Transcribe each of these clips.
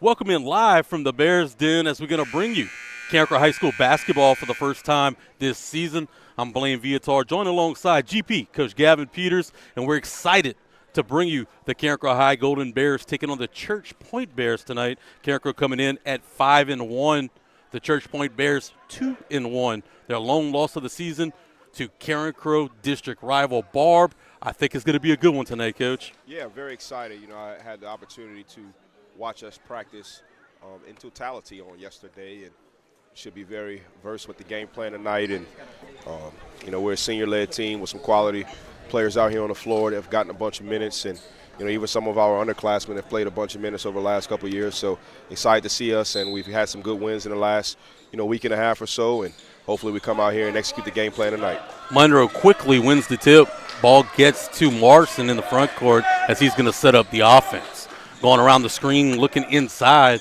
Welcome in live from the Bears Den as we're going to bring you Carencro High School basketball for the first time this season. I'm Blaine Viatar, joined alongside GP, Coach Gavin Peters, and we're excited to bring you the Carencro High Golden Bears taking on the Church Point Bears tonight. Carencro coming in at 5-1. The Church Point Bears 2-1. Their lone loss of the season to Carencro district rival Barb. I think it's going to be a good one tonight, Coach. Yeah, very excited. I had the opportunity to watch us practice in totality on yesterday, and should be very versed with the game plan tonight. And we're a senior-led team with some quality players out here on the floor that have gotten a bunch of minutes, and even some of our underclassmen have played a bunch of minutes over the last couple of years. So excited to see us, and we've had some good wins in the last week and a half or so, and hopefully we come out here and execute the game plan tonight. Monroe quickly wins the tip. Ball gets to Morrison in the front court as he's going to set up the offense. Going around the screen, looking inside,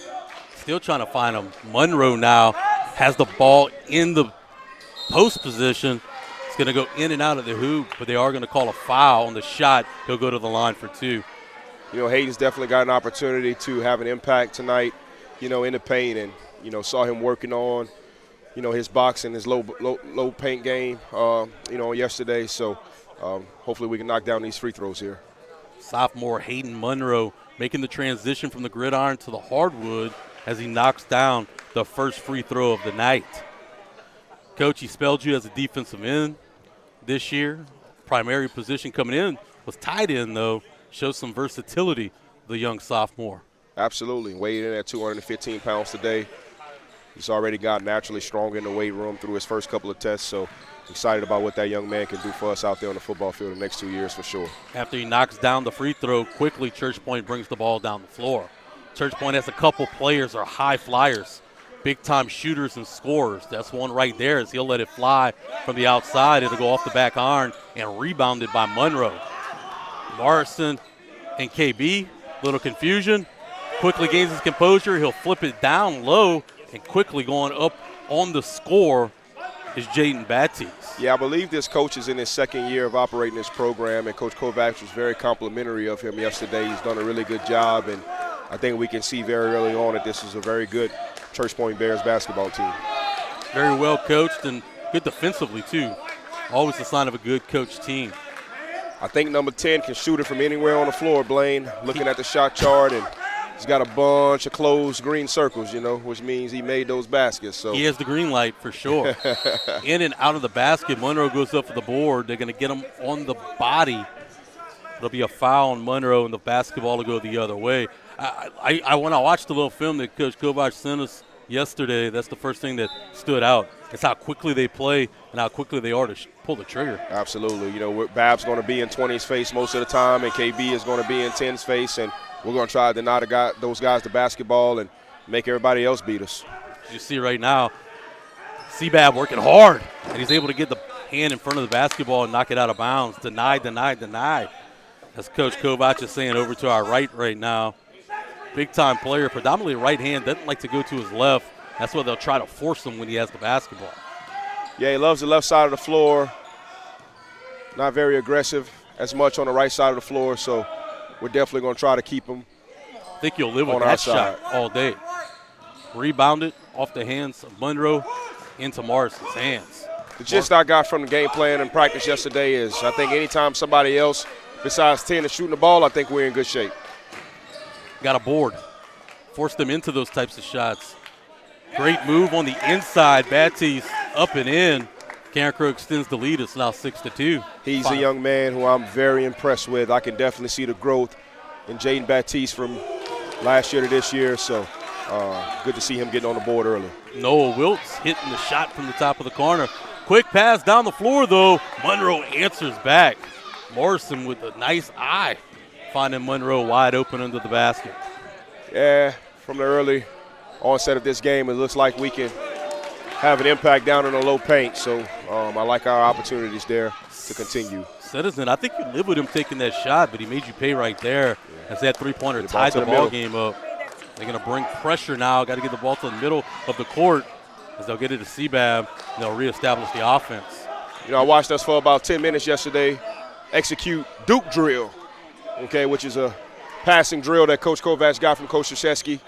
still trying to find him. Monroe now has the ball in the post position. It's going to go in and out of the hoop, but they are going to call a foul on the shot. He'll go to the line for two. Hayden's definitely got an opportunity to have an impact tonight, in the paint, and, saw him working on, his boxing, his low paint game, yesterday. So hopefully we can knock down these free throws here. Sophomore Hayden Monroe making the transition from the gridiron to the hardwood as he knocks down the first free throw of the night. Coach, he spelled you as a defensive end this year. Primary position coming in was tight end, though. Shows some versatility, the young sophomore. Absolutely. Weighed in at 215 pounds today. He's already got naturally stronger in the weight room through his first couple of tests, so excited about what that young man can do for us out there on the football field the next 2 years for sure. After he knocks down the free throw, quickly Church Point brings the ball down the floor. Church Point has a couple players are high flyers, big-time shooters and scorers. That's one right there as he'll let it fly from the outside. It'll go off the back iron and rebounded by Monroe. Morrison and KB, little confusion. Quickly gains his composure. He'll flip it down low, and quickly going up on the score is Jaden Batiste. Yeah, I believe this coach is in his second year of operating this program, and Coach Kovacs was very complimentary of him yesterday. He's done a really good job, and I think we can see very early on that this is a very good Church Point Bears basketball team. Very well coached and good defensively, too. Always a sign of a good coached team. I think number 10 can shoot it from anywhere on the floor, Blaine. Looking at the shot chart, and he's got a bunch of closed green circles, which means he made those baskets. So he has the green light for sure. In and out of the basket, Monroe goes up for the board. They're going to get him on the body. It'll be a foul on Monroe, and the basketball will go the other way. When I watched the little film that Coach Kovacs sent us yesterday, that's the first thing that stood out. It's how quickly they play and how quickly they are to pull the trigger. Absolutely. Bab's going to be in 20's face most of the time, and KB is going to be in 10's face, and we're going to try to deny those guys the basketball and make everybody else beat us. You see right now, Seabab working hard, and he's able to get the hand in front of the basketball and knock it out of bounds. Denied. As Coach Kovacs is saying, over to our right now. Big-time player, predominantly right hand, doesn't like to go to his left. That's why they'll try to force him when he has the basketball. Yeah, he loves the left side of the floor. Not very aggressive as much on the right side of the floor, so we're definitely going to try to keep him. I think you'll live with that shot all day. Rebounded off the hands of Monroe into Morrison's hands. The gist I got from the game plan and practice yesterday is I think anytime somebody else besides 10 is shooting the ball, I think we're in good shape. Got a board. Forced them into those types of shots. Great move on the inside. Batiste up and in. Carencro extends the lead. It's now 6-2. He's a young man who I'm very impressed with. I can definitely see the growth in Jaden Batiste from last year to this year. So good to see him getting on the board early. Noah Wiltz hitting the shot from the top of the corner. Quick pass down the floor, though. Monroe answers back. Morrison with a nice eye, finding Monroe wide open under the basket. Yeah, from the early onset of this game, it looks like we can have an impact down in the low paint. So I like our opportunities there to continue. Citizen, I think you live with him taking that shot, but he made you pay right there as that three-pointer tied the ball game up. They're going to bring pressure now. Got to get the ball to the middle of the court as they'll get it to Seabab, and they'll reestablish the offense. I watched us for about 10 minutes yesterday execute Duke drill, which is a passing drill that Coach Kovacs got from Coach Krzyzewski.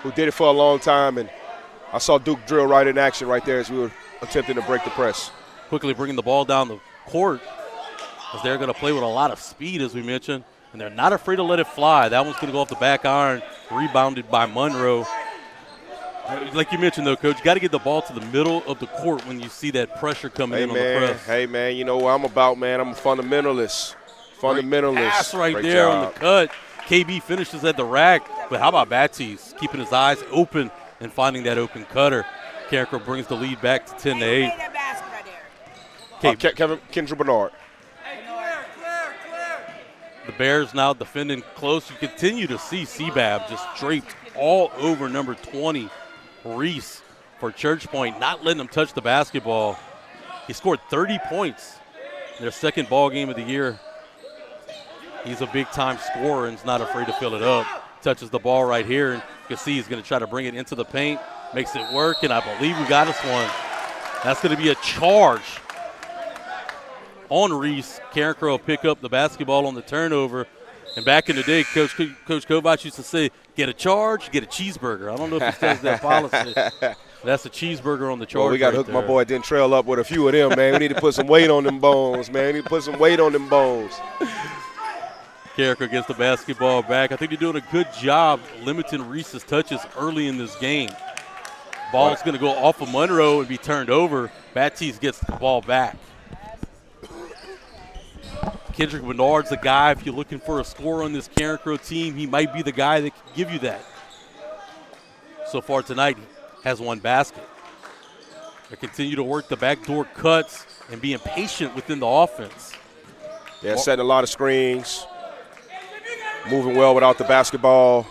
who did it for a long time, and I saw Duke drill right in action right there as we were attempting to break the press. Quickly bringing the ball down the court as they're going to play with a lot of speed, as we mentioned, and they're not afraid to let it fly. That one's going to go off the back iron, rebounded by Monroe. Like you mentioned, though, Coach, you got to get the ball to the middle of the court when you see that pressure coming in on the press. Hey, man, you know what I'm about, man. I'm a fundamentalist. Pass right Great there job. On the cut. KB finishes at the rack, but how about Baptiste keeping his eyes open and finding that open cutter? Carencro brings the lead back to 10-8. Kendra Bernard. The Bears now defending close. You continue to see CBAB just draped all over number 20, Reese, for Church Point, not letting him touch the basketball. He scored 30 points in their second ball game of the year. He's a big-time scorer and is not afraid to fill it up. Touches the ball right here, and you can see he's going to try to bring it into the paint. Makes it work, and I believe we got us one. That's going to be a charge on Reese. Carencro will pick up the basketball on the turnover. And back in the day, Coach Kovac used to say, get a charge, get a cheeseburger. I don't know if he still has that policy. That's a cheeseburger on the charge. Well, we got to hook my boy Dentrell up with a few of them, man. We need to put some weight on them bones, man. We need to put some weight on them bones. Carencro gets the basketball back. I think they're doing a good job limiting Reese's touches early in this game. Ball's going to go off of Monroe and be turned over. Baptiste gets the ball back. Kendrick Bernard's the guy. If you're looking for a score on this Carencro team, he might be the guy that can give you that. So far tonight, he has one basket. They continue to work the backdoor cuts and being patient within the offense. Yeah, setting a lot of screens, moving well without the basketball.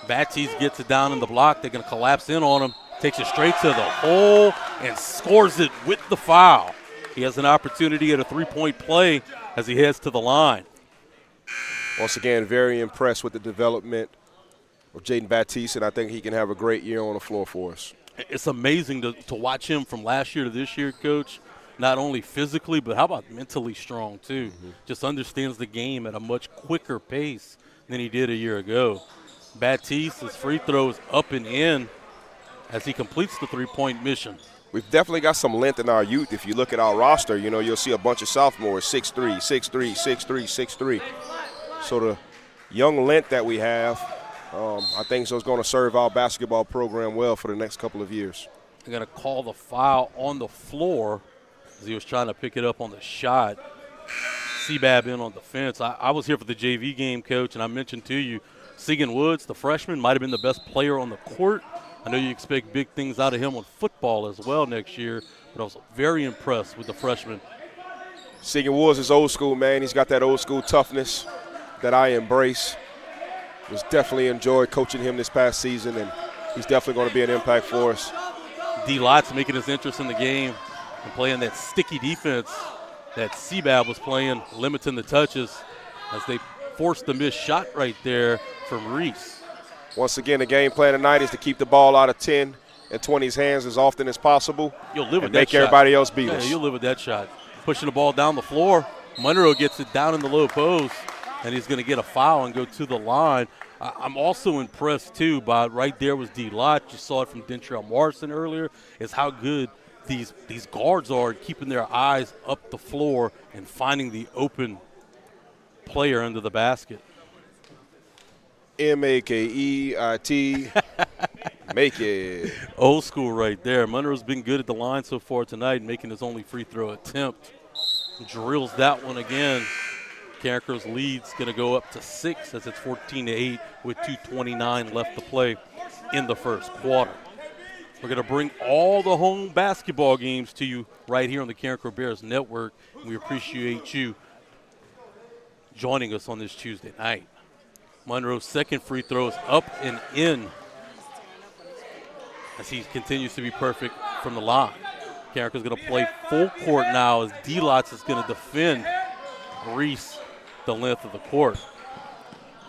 Baptiste gets it down in the block. They're going to collapse in on him. Takes it straight to the hole and scores it with the foul. He has an opportunity at a three-point play as he heads to the line. Once again, very impressed with the development of Jaden Baptiste, and I think he can have a great year on the floor for us. It's amazing to watch him from last year to this year, Coach. Not only physically, but how about mentally strong, too. Just understands the game at a much quicker pace than he did a year ago. Baptiste, his free throws up and in as he completes the three-point mission. We've definitely got some length in our youth. If you look at our roster, you know, you'll see a bunch of sophomores, 6'3", 6'3", 6'3", 6'3". So the young length that we have, I think so is going to serve our basketball program well for the next couple of years. They're going to call the foul on the floor as he was trying to pick it up on the shot. CBAB in on defense. I was here for the JV game, Coach, and I mentioned to you, Segan Woods, the freshman, might have been the best player on the court. I know you expect big things out of him on football as well next year, but I was very impressed with the freshman. Segan Woods is old school, man. He's got that old school toughness that I embrace. Was definitely enjoyed coaching him this past season, and he's definitely going to be an impact for us. D. Lott's making his interest in the game and playing that sticky defense that CBAB was playing, limiting the touches as they forced the missed shot right there from Reese. Once again, the game plan tonight is to keep the ball out of 10 and 20's hands as often as possible. You'll live with and that make shot. Everybody else beat us. You'll live with that shot. Pushing the ball down the floor. Monroe gets it down in the low post, and he's going to get a foul and go to the line. I'm also impressed, too, by right there was D. Lott. You saw it from Dentrell Morrison earlier, is how good these guards are at keeping their eyes up the floor and finding the open player under the basket. M-A-K-E-I-T, make it. Old school right there. Monroe's been good at the line so far tonight, making his only free throw attempt. Drills that one again. Carencro's lead's going to go up to 6 as it's 14-8 with 2:29 left to play in the first quarter. We're going to bring all the home basketball games to you right here on the Carencro Bears Network. We appreciate you joining us on this Tuesday night. Monroe's second free throw is up and in as he continues to be perfect from the line. Carencro's going to play full court now as D-Lots is going to defend Reese the length of the court.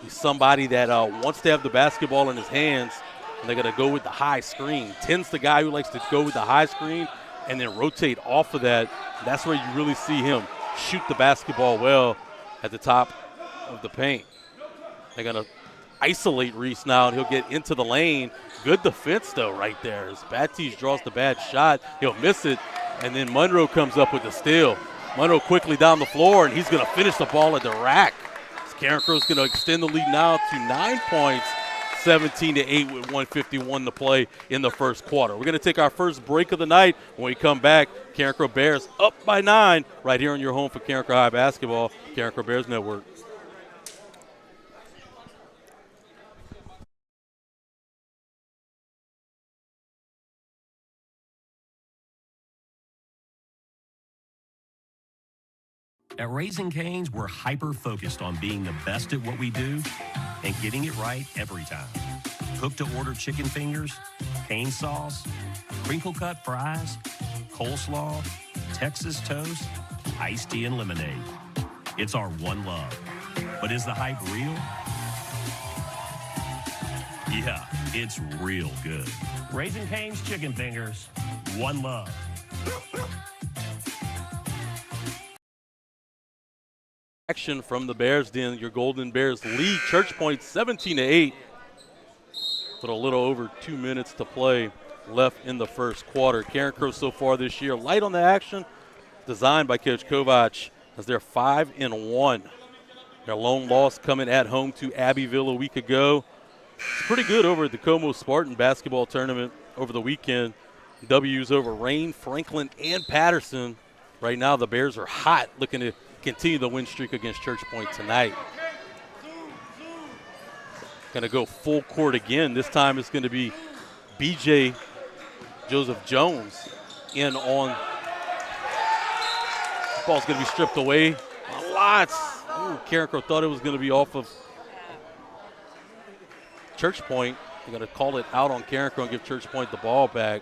He's somebody that wants to have the basketball in his hands, and they're going to go with the high screen. Ten's the guy who likes to go with the high screen and then rotate off of that. That's where you really see him shoot the basketball well at the top of the paint. They're going to isolate Reese now, and he'll get into the lane. Good defense, though, right there. As Baptiste draws the bad shot, he'll miss it, and then Monroe comes up with the steal. Monroe quickly down the floor, and he's going to finish the ball at the rack. Carencro's going to extend the lead now to 9 points, 17-8 with 1:51 to play in the first quarter. We're going to take our first break of the night. When we come back, Carencro Bears up by 9 right here on your home for Carencro High Basketball, Carencro Bears Network. At Raising Cane's, we're hyper-focused on being the best at what we do and getting it right every time. Cook-to-order chicken fingers, cane sauce, crinkle-cut fries, coleslaw, Texas toast, iced tea, and lemonade. It's our one love. But is the hype real? Yeah, it's real good. Raising Cane's chicken fingers, one love. Action from the Bears Den. Your Golden Bears lead Church Point 17-8 with a little over 2 minutes to play left in the first quarter. Carencro so far this year light on the action, designed by Coach Kovac, as they're 5-1. Their lone loss coming at home to Abbeville a week ago. It's pretty good over at the Como Spartan basketball tournament over the weekend. W's over Rain, Franklin, and Patterson. Right now the Bears are hot, looking to continue the win streak against Church Point tonight. Going to go full court again. This time it's going to be BJ Joseph Jones in on. Ball's going to be stripped away. Lots. Ooh, Carencro thought it was going to be off of Church Point. They're going to call it out on Carencro and give Church Point the ball back.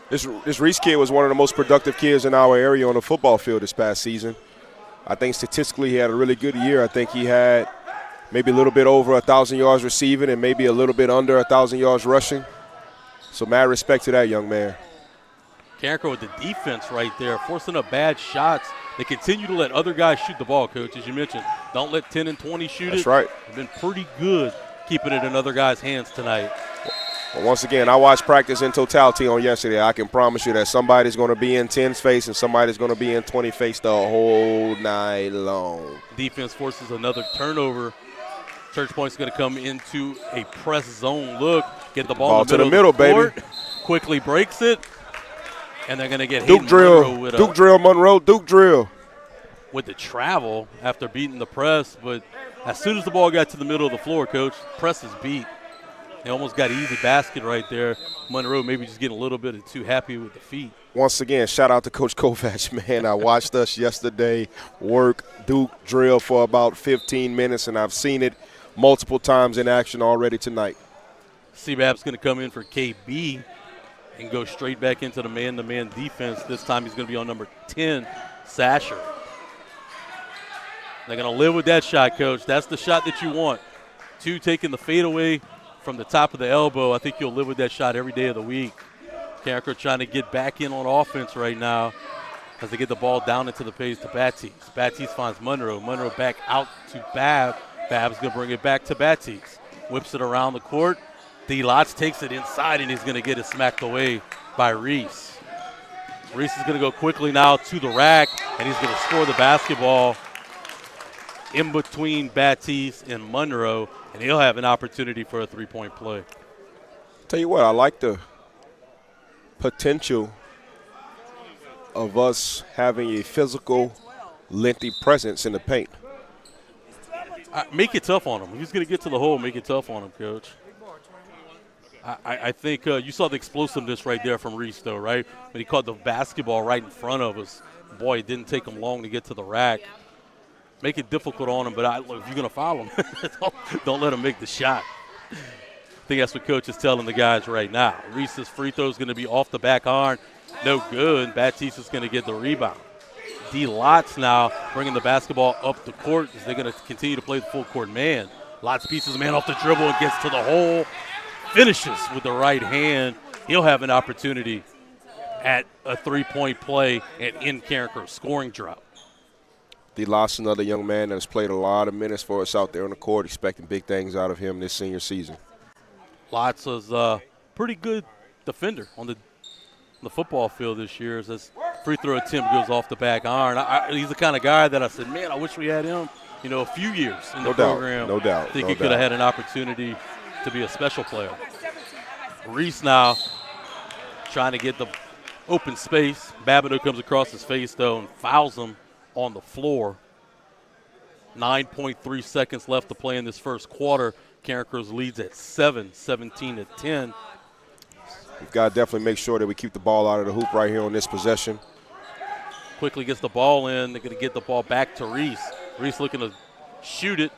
This Reese kid was one of the most productive kids in our area on the football field this past season. I think statistically he had a really good year. I think he had maybe a little bit over 1,000 yards receiving and maybe a little bit under 1,000 yards rushing. So mad respect to that young man. Carencro with the defense right there, forcing up bad shots. They continue to let other guys shoot the ball, Coach, as you mentioned. Don't let 10 and 20 shoot it. That's right. They've been pretty good keeping it in other guys' hands tonight. Well, once again, I watched practice in totality on yesterday. I can promise you that somebody's going to be in 10's face and somebody's going to be in 20 face the whole night long. Defense forces another turnover. Church Point's going to come into a press zone look, get the ball in the middle of the court, baby. Quickly breaks it, and they're going to get Duke drill, Monroe, Duke drill. With the travel after beating the press, but as soon as the ball got to the middle of the floor, Coach, press is beat. They almost got an easy basket right there. Monroe maybe just getting a little bit too happy with the feet. Once again, shout out to Coach Kovac, man. I watched us yesterday work Duke drill for about 15 minutes, and I've seen it multiple times in action already tonight. CBAP's going to come in for KB and go straight back into the man-to-man defense. This time he's going to be on number 10, Sasher. They're going to live with that shot, Coach. That's the shot that you want. 2 taking the fadeaway from the top of the elbow. I think you'll live with that shot every day of the week. Carencro trying to get back in on offense right now as they get the ball down into the pace to Baptiste. Baptiste finds Monroe. Monroe back out to Bab. Bab's going to bring it back to Baptiste. Whips it around the court. D. Lotz takes it inside, and he's going to get it smacked away by Reese. Reese is going to go quickly now to the rack, and he's going to score the basketball in between Baptiste and Monroe, and he'll have an opportunity for a three-point play. Tell you what, I like the potential of us having a physical, lengthy presence in the paint. Make it tough on him. He's going to get to the hole. Make it tough on him, Coach. I think you saw the explosiveness right there from Reese, though, right? When he caught the basketball right in front of us. Boy, it didn't take him long to get to the rack. Make it difficult on him, but look, if you're going to foul him, don't let him make the shot. I think that's what Coach is telling the guys right now. Reese's free throw is going to be off the back iron. No good. Baptiste is going to get the rebound. D. Lotz now bringing the basketball up the court as they're going to continue to play the full court man. Lotz pieces a man off the dribble and gets to the hole. Finishes with the right hand. He'll have an opportunity at a three-point play and in Carencro scoring drought. D. Lawson, another young man that has played a lot of minutes for us out there on the court, expecting big things out of him this senior season. Lots is a pretty good defender on the football field this year. As this free throw attempt goes off the back iron. He's the kind of guy that I said, man, I wish we had him, a few years in the program. No doubt. I think he could have had an opportunity to be a special player. Reese now trying to get the open space. Babineau comes across his face, though, and fouls him on the floor. 9.3 seconds left to play in this first quarter. Carencro's leads at 17-10. We've got to definitely make sure that we keep the ball out of the hoop right here on this possession. Quickly gets the ball in. They're going to get the ball back to Reese. Reese looking to shoot it.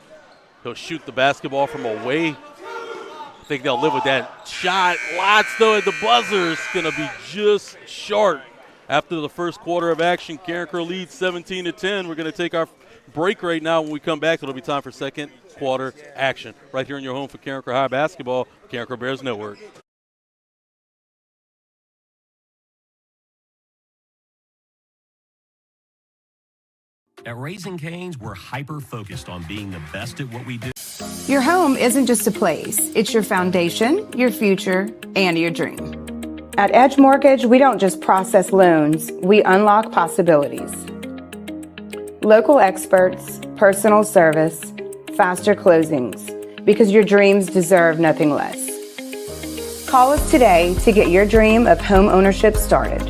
He'll shoot the basketball from away. I think they'll live with that shot. Lots, though, at the buzzer. It's going to be just short. After the first quarter of action, Carencro leads 17-10. We're going to take our break right now. When we come back, it'll be time for second quarter action. Right here in your home for Carencro High Basketball, Carencro Bears Network. At Raising Cane's, we're hyper-focused on being the best at what we do. Your home isn't just a place. It's your foundation, your future, and your dream. At Edge Mortgage, we don't just process loans, we unlock possibilities. Local experts, personal service, faster closings, because your dreams deserve nothing less. Call us today to get your dream of home ownership started.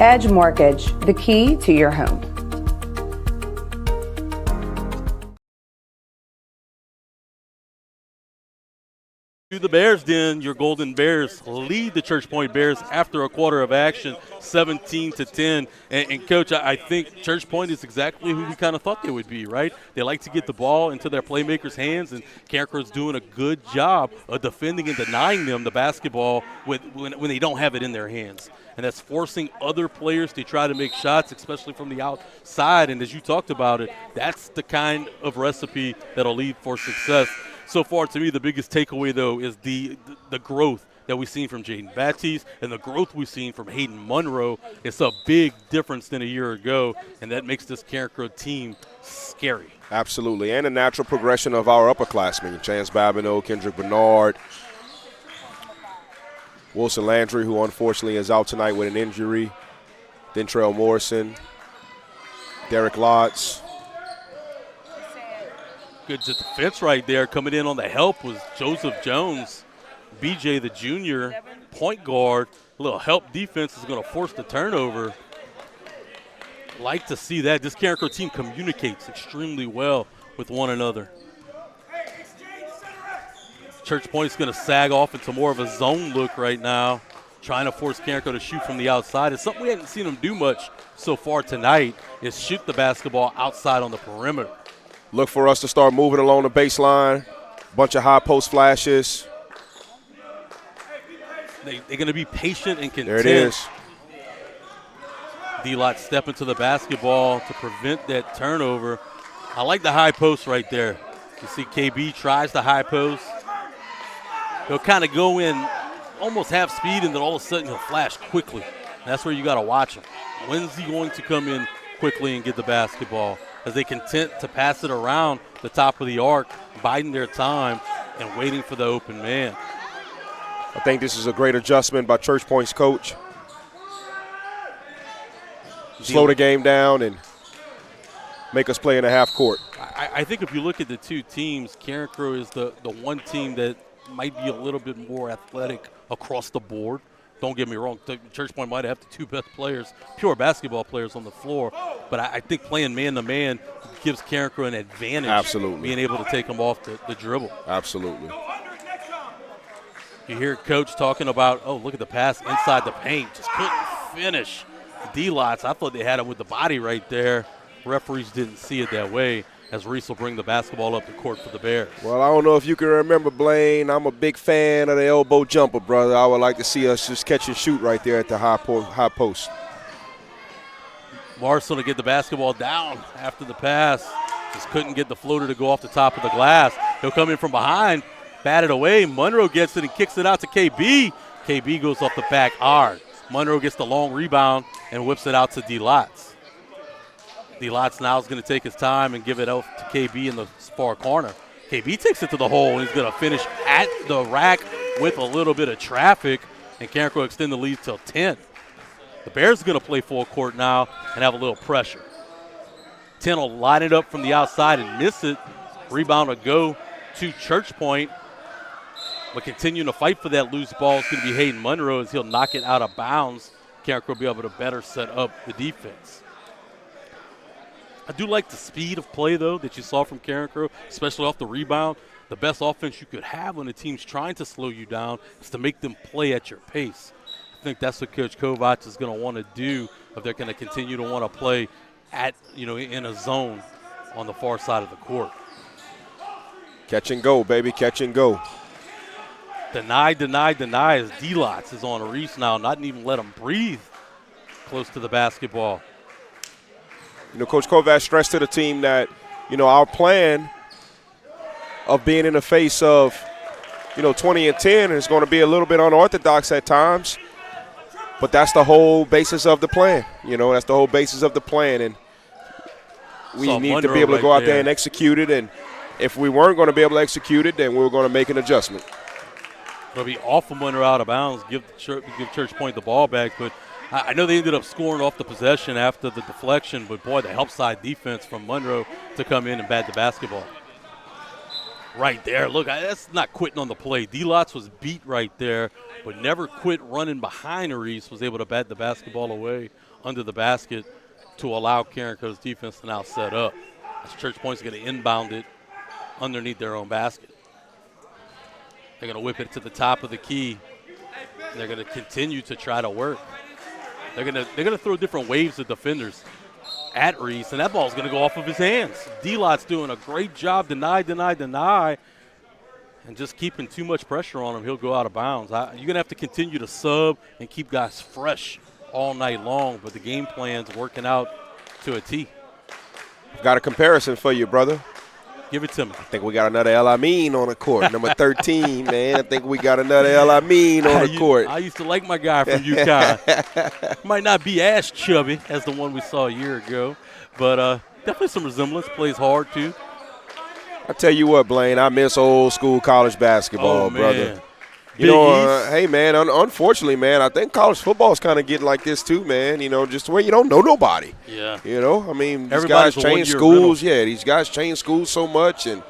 Edge Mortgage, the key to your home. To the Bears Den, your Golden Bears lead the Church Point Bears after a quarter of action, 17-10. And Coach, I think Church Point is exactly who we kind of thought they would be, right? They like to get the ball into their playmakers' hands, and Carencro's doing a good job of defending and denying them the basketball when they don't have it in their hands. And that's forcing other players to try to make shots, especially from the outside. And as you talked about it, that's the kind of recipe that'll lead for success. So far, to me, the biggest takeaway, though, is the growth that we've seen from Jaden Baptiste and the growth we've seen from Hayden Monroe. It's a big difference than a year ago, and that makes this Carencro team scary. Absolutely, and a natural progression of our upperclassmen. Chance Babineau, Kendrick Bernard, Wilson Landry, who unfortunately is out tonight with an injury, Dentrell Morrison, Derek Lotz. Good defense right there. Coming in on the help was Joseph Jones. BJ, the junior point guard. A little help defense is going to force the turnover. Like to see that. This Carencro team communicates extremely well with one another. Church Point's going to sag off into more of a zone look right now, trying to force Carencro to shoot from the outside. It's something we haven't seen them do much so far tonight, is shoot the basketball outside on the perimeter. Look for us to start moving along the baseline. Bunch of high post flashes. They're going to be patient and content. There it is. D-Lot step into the basketball to prevent that turnover. I like the high post right there. You see KB tries the high post. He'll kind of go in almost half speed, and then all of a sudden he'll flash quickly. And that's where you got to watch him. When's he going to come in quickly and get the basketball? As they content to pass it around the top of the arc, biding their time and waiting for the open man. I think this is a great adjustment by Church Point's coach. Slow the game down and make us play in a half court. I think if you look at the two teams, Carencro is the one team that might be a little bit more athletic across the board. Don't get me wrong, Church Point might have the two best players, pure basketball players on the floor, but I think playing man-to-man gives Carencro an advantage. Absolutely. Being able to take them off the dribble. Absolutely. You hear Coach talking about, oh, look at the pass inside the paint. Just couldn't finish. D-Lots, I thought they had him with the body right there. Referees didn't see it that way, as Reese will bring the basketball up the court for the Bears. Well, I don't know if you can remember, Blaine. I'm a big fan of the elbow jumper, brother. I would like to see us just catch and shoot right there at the high post. Marcel to get the basketball down after the pass. Just couldn't get the floater to go off the top of the glass. He'll come in from behind, bat it away. Monroe gets it and kicks it out to KB. KB goes off the back hard. Monroe gets the long rebound and whips it out to D-Lots. D-Lots now is going to take his time and give it out to KB in the far corner. KB takes it to the hole, and he's going to finish at the rack with a little bit of traffic, and Carencro extend the lead till 10. The Bears are going to play full court now and have a little pressure. 10 will line it up from the outside and miss it. Rebound will go to Church Point, but continuing to fight for that loose ball is going to be Hayden Monroe as he'll knock it out of bounds. Carencro will be able to better set up the defense. I do like the speed of play, though, that you saw from Carencro, especially off the rebound. The best offense you could have when the team's trying to slow you down is to make them play at your pace. I think that's what Coach Kovac is going to want to do if they're going to continue to want to play at, in a zone on the far side of the court. Catch and go, baby, catch and go. Deny as D-Lots is on Reese now, not even let him breathe close to the basketball. Coach Kovac stressed to the team that, our plan of being in the face of, 20 and 10 is going to be a little bit unorthodox at times. But that's the whole basis of the plan. That's the whole basis of the plan. And we need to be able to go out there and execute it. And if we weren't going to be able to execute it, then we were going to make an adjustment. It'll be off of Monroe out of bounds, give Church Point the ball back. But I know they ended up scoring off the possession after the deflection. But, boy, the help side defense from Monroe to come in and bat the basketball. Right there. Look, that's not quitting on the play. D-Lots was beat right there, but never quit running behind Reese, was able to bat the basketball away under the basket to allow Carencro's defense to now set up. As Church Point's going to inbound it underneath their own basket. They're going to whip it to the top of the key. They're going to continue to try to work. They're going to throw different waves of defenders at Reese, and that ball's going to go off of his hands. D-Lot's doing a great job, deny, and just keeping too much pressure on him, he'll go out of bounds. You're going to have to continue to sub and keep guys fresh all night long, but the game plan's working out to a T. I've got a comparison for you, brother. Give it to me. I think we got another El Amin on the court, number 13, man. I think we got another El Amin on the court. I used to like my guy from UConn. Might not be as chubby as the one we saw a year ago, but definitely some resemblance. Plays hard, too. I tell you what, Blaine, I miss old school college basketball, brother. Hey, man, unfortunately, man, I think college football is kind of getting like this too, man. Just where you don't know nobody. Yeah. These guys change schools. Yeah, these guys change schools so much. And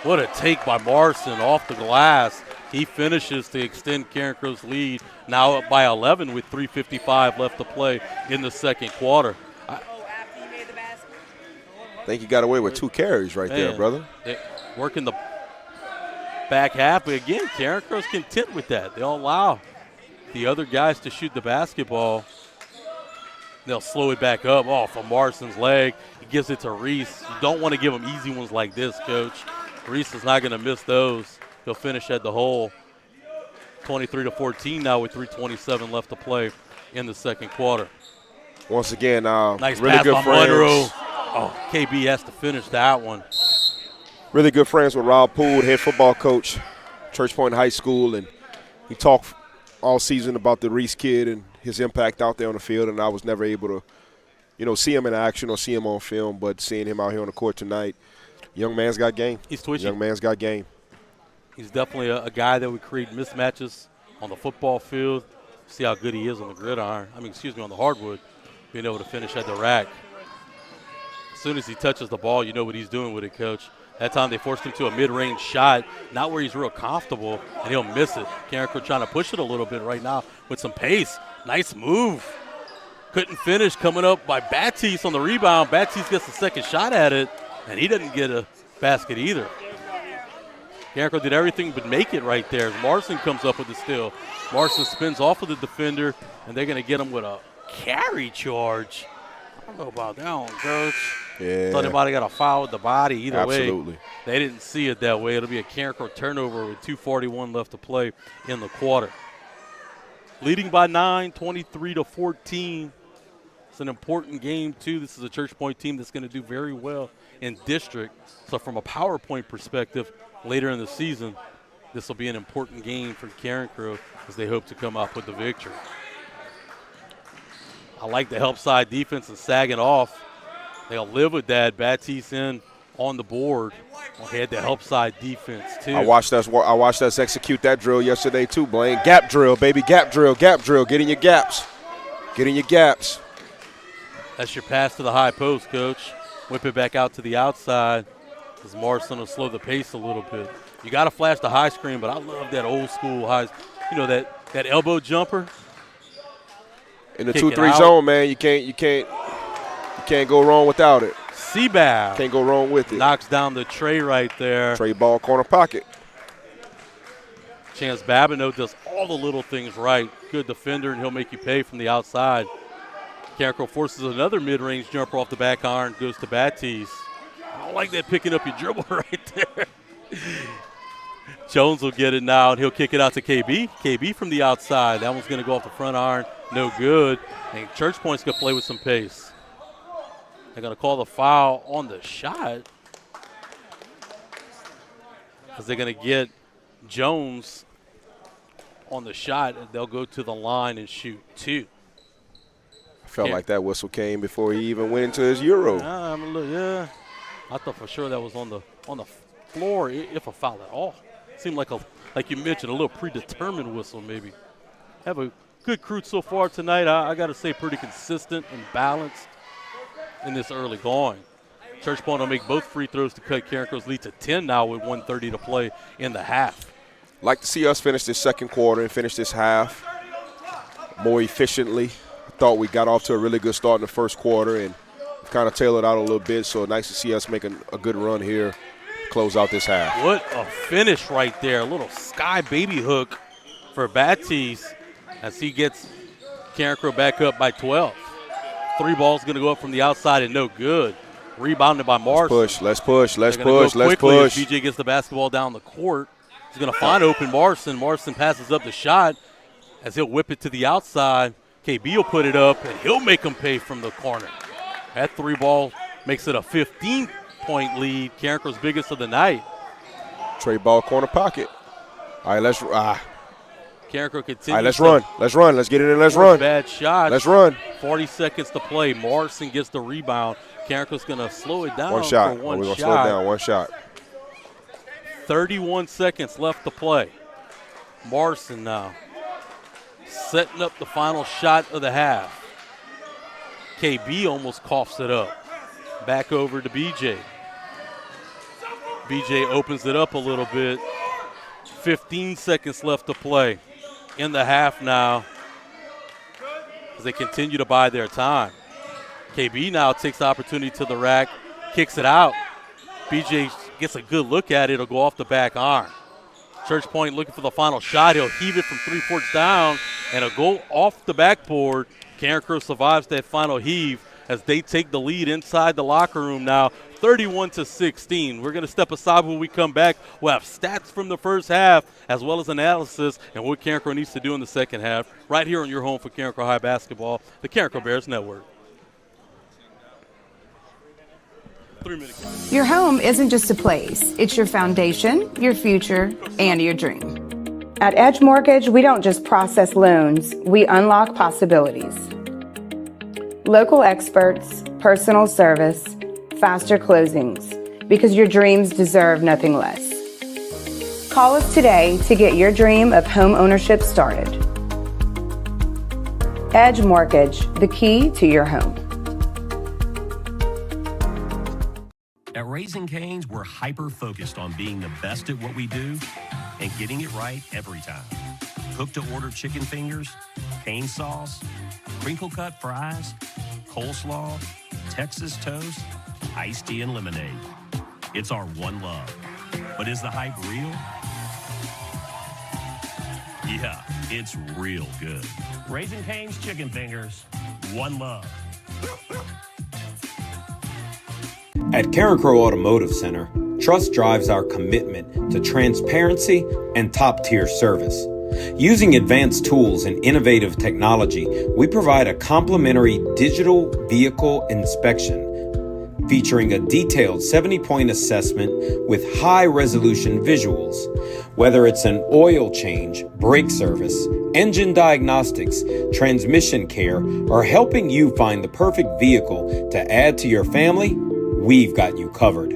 what a take by Marson off the glass. He finishes to extend Carencro's lead, now up by 11 with 3:55 left to play in the second quarter. I think he got away with 2 carries right there, brother. Working the back half, but again, Carencro's content with that. They'll allow the other guys to shoot the basketball. They'll slow it back up off of Marson's leg. He gives it to Reese. You don't want to give him easy ones like this, Coach. Reese is not going to miss those. He'll finish at the hole. 23-14 now with 3:27 left to play in the second quarter. Once again, nice really pass good by friends. Monroe. Oh, KB has to finish that one. Really good friends with Rob Poole, head football coach, Church Point High School, and he talked all season about the Reese kid and his impact out there on the field, and I was never able to, see him in action or see him on film, but seeing him out here on the court tonight, young man's got game. He's twitchy. Young man's got game. He's definitely a guy that would create mismatches on the football field. See how good he is on the gridiron. on the hardwood, being able to finish at the rack. As soon as he touches the ball, you know what he's doing with it, Coach. That time they forced him to a mid-range shot, not where he's real comfortable, and he'll miss it. Carencro trying to push it a little bit right now with some pace. Nice move. Couldn't finish, coming up by Batiste on the rebound. Batiste gets the second shot at it, and he doesn't get a basket either. Carencro did everything but make it right there. Marson comes up with the steal. Marson spins off of the defender, and they're going to get him with a carry charge. I don't know about that one, Coach. Yeah. Thought they might have got a foul with the body. Either Absolutely. way, they didn't see it that way. It'll be a Carencro turnover with 2:41 left to play in the quarter. Leading by 9, 23-14. It's an important game, too. This is a Church Point team that's going to do very well in district. So from a PowerPoint perspective, later in the season, this will be an important game for Carencro as they hope to come up with the victory. I like the help side defense and sagging off. They'll live with that. Baptiste in on the board. Had the help side defense, too. I watched us execute that drill yesterday, too, Blaine. Gap drill, baby. Gap drill, gap drill. Get in your gaps. Get in your gaps. That's your pass to the high post, Coach. Whip it back out to the outside as Morrison will slow the pace a little bit. You got to flash the high screen, but I love that old school high, that elbow jumper. In the 2-3 zone, man, you can't go wrong without it. Seabaugh. Can't go wrong with it. Knocks down the tray right there. Tray ball, corner pocket. Chance Babineau does all the little things right. Good defender, and he'll make you pay from the outside. Carencro forces another mid-range jumper off the back iron, goes to Baptiste. I don't like that picking up your dribble right there. Jones will get it now, and he'll kick it out to KB. KB from the outside. That one's going to go off the front iron. No good. And Church Point's going to play with some pace. They're going to call the foul on the shot because they're going to get Jones on the shot, and they'll go to the line and shoot 2. Felt like that whistle came before he even went into his Euro. Yeah. I thought for sure that was on the floor, if a foul at all. Seemed like you mentioned, a little predetermined whistle maybe. Have a good crew so far tonight. I got to say pretty consistent and balanced in this early going. Church Point will make both free throws to cut Carencro's lead to 10 now with 1:30 to play in the half. Like to see us finish this second quarter and finish this half more efficiently. I thought we got off to a really good start in the first quarter and kind of tailored out a little bit, so nice to see us making a good run here, close out this half. What a finish right there. A little sky baby hook for Baptiste as he gets Carencro back up by 12. 3 balls going to go up from the outside and no good. Rebounded by Morrison. Let's push. BJ gets the basketball down the court. He's going to find open Morrison. Morrison passes up the shot as he'll whip it to the outside. KB will put it up, and he'll make him pay from the corner. That 3 ball makes it a 15-point lead, Carencro's biggest of the night. Tray ball, corner pocket. All right, let's Carencro continues. All right, let's run. Let's run. Let's get it in. Let's run. Bad shot. Let's run. 40 seconds to play. Morrison gets the rebound. Carencro's going to slow it down. One shot. For one we're going to shot. slow it down. One shot. 31 seconds left to play. Morrison now setting up the final shot of the half. KB almost coughs it up. Back over to BJ. BJ opens it up a little bit. 15 seconds left to play in the half now as they continue to buy their time. KB now takes the opportunity to the rack, kicks it out. BJ gets a good look at it. It'll go off the back iron. Church Point looking for the final shot. He'll heave it from 3 ports down, and a goal off the backboard. Carencro survives that final heave as they take the lead inside the locker room now, 31-16. We're going to step aside when we come back. We'll have stats from the first half as well as analysis and what Carencro needs to do in the second half right here on your home for Carencro High Basketball, the Carencro Bears Network. 3 minutes. Your home isn't just a place. It's your foundation, your future, and your dream. At Edge Mortgage, we don't just process loans, we unlock possibilities. Local experts, personal service, faster closings, because your dreams deserve nothing less. Call us today to get your dream of home ownership started. Edge Mortgage, the key to your home. At Raising Cane's, we're hyper-focused on being the best at what we do and getting it right every time. Cook-to-order chicken fingers, cane sauce, crinkle-cut fries, coleslaw, Texas toast, iced tea, and lemonade. It's our one love. But is the hype real? Yeah, it's real good. Raising Cane's chicken fingers, one love. At Carencro Automotive Center, trust drives our commitment to transparency and top-tier service. Using advanced tools and innovative technology, we provide a complimentary digital vehicle inspection featuring a detailed 70-point assessment with high-resolution visuals. Whether it's an oil change, brake service, engine diagnostics, transmission care, or helping you find the perfect vehicle to add to your family, we've got you covered.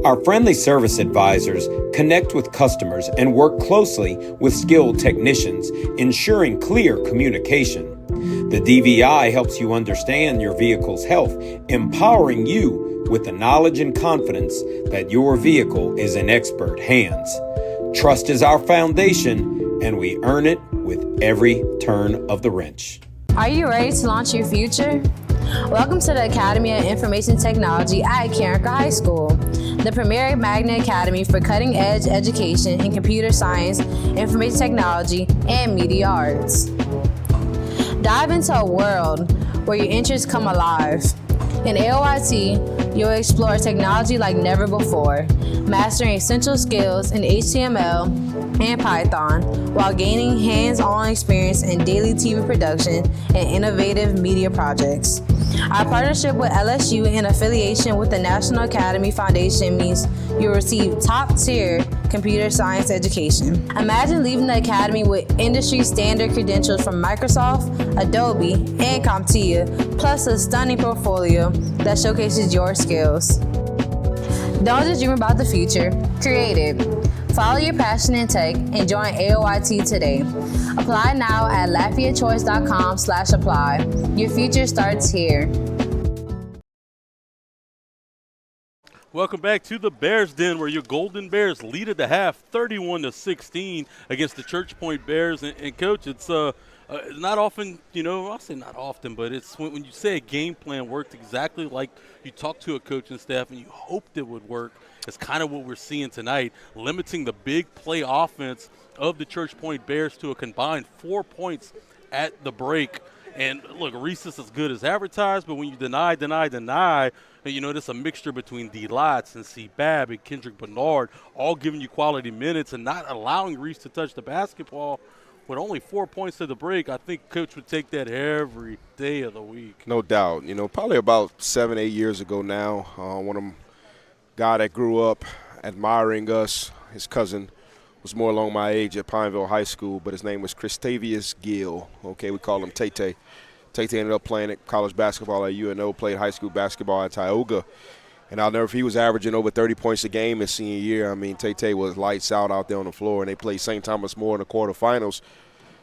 Our friendly service advisors connect with customers and work closely with skilled technicians, ensuring clear communication. The DVI helps you understand your vehicle's health, empowering you with the knowledge and confidence that your vehicle is in expert hands. Trust is our foundation, and we earn it with every turn of the wrench. Are you ready to launch your future? Welcome to the Academy of Information Technology at Carencro High School, the premier magnet academy for cutting-edge education in computer science, information technology, and media arts. Dive into a world where your interests come alive. In AOIT, you'll explore technology like never before, mastering essential skills in HTML and Python while gaining hands-on experience in daily TV production and innovative media projects. Our partnership with LSU and affiliation with the National Academy Foundation means you'll receive top-tier computer science education. Imagine leaving the academy with industry-standard credentials from Microsoft, Adobe, and CompTIA, plus a stunning portfolio that showcases your skills. Don't just dream about the future, create it. Follow your passion in tech and join AOIT today. Apply now at LafayetteChoice.com/apply. Your future starts here. Welcome back to the Bears Den, where your Golden Bears lead at the half, 31-16 against the Church Point Bears. And Coach, it's not often, I'll say not often, but it's when you say a game plan worked exactly like you talked to a coaching staff and you hoped it would work. It's kind of what we're seeing tonight, limiting the big play offense of the Church Point Bears to a combined 4 points at the break. And look, Reese is as good as advertised, but when you deny, it's a mixture between D. Lotz and C. Babb and Kendrick Bernard, all giving you quality minutes and not allowing Reese to touch the basketball. With only 4 points to the break, I think Coach would take that every day of the week. No doubt. Probably about 7-8 years ago now, one of them guy that grew up admiring us, his cousin was more along my age at Pineville High School, but his name was Christavius Gill. Okay, we call him Tay-Tay. Tay-Tay ended up playing at college basketball at UNO, played high school basketball at Tioga. And I'll never forget, he was averaging over 30 points a game his senior year. I mean, Tay-Tay was lights out there on the floor, and they played St. Thomas More in the quarterfinals.